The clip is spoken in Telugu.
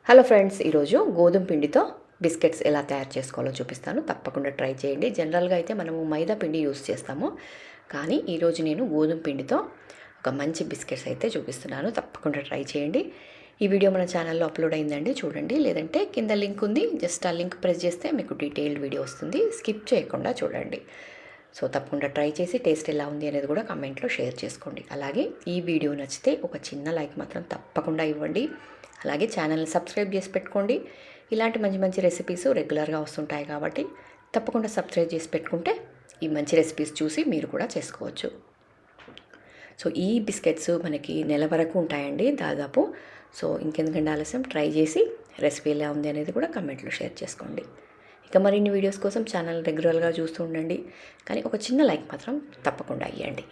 హలో ఫ్రెండ్స్, ఈరోజు గోధుమ పిండితో బిస్కెట్స్ ఎలా తయారు చేసుకోవాలో చూపిస్తాను. తప్పకుండా ట్రై చేయండి. జనరల్గా అయితే మనము మైదా పిండి యూస్ చేస్తాము, కానీ ఈరోజు నేను గోధుమ పిండితో ఒక మంచి బిస్కెట్స్ అయితే చూపిస్తున్నాను. తప్పకుండా ట్రై చేయండి. ఈ వీడియో మన ఛానల్లో అప్లోడ్ అయిందండి, చూడండి. లేదంటే కింద లింక్ ఉంది, జస్ట్ ఆ లింక్ ప్రెస్ చేస్తే మీకు డీటెయిల్డ్ వీడియో వస్తుంది. స్కిప్ చేయకుండా చూడండి. సో తప్పకుండా ట్రై చేసి టేస్ట్ ఎలా ఉంది అనేది కూడా కామెంట్లో షేర్ చేసుకోండి. అలాగే ఈ వీడియో నచ్చితే ఒక చిన్న లైక్ మాత్రం తప్పకుండా ఇవ్వండి. అలాగే ఛానల్ని సబ్స్క్రైబ్ చేసి పెట్టుకోండి. ఇలాంటి మంచి మంచి రెసిపీస్ రెగ్యులర్గా వస్తుంటాయి కాబట్టి తప్పకుండా సబ్స్క్రైబ్ చేసి పెట్టుకుంటే ఈ మంచి రెసిపీస్ చూసి మీరు కూడా చేసుకోవచ్చు. సో ఈ బిస్కెట్స్ మనకి నెల వరకు ఉంటాయండి దాదాపు. సో ఇంకెందుకంటే ఆలస్యం, ట్రై చేసి రెసిపీ ఎలా ఉంది అనేది కూడా కమెంట్లో షేర్ చేసుకోండి. ఇక మరిన్ని వీడియోస్ కోసం ఛానల్ రెగ్యులర్గా చూస్తూ ఉండండి, కానీ ఒక చిన్న లైక్ మాత్రం తప్పకుండా ఇవ్వండి.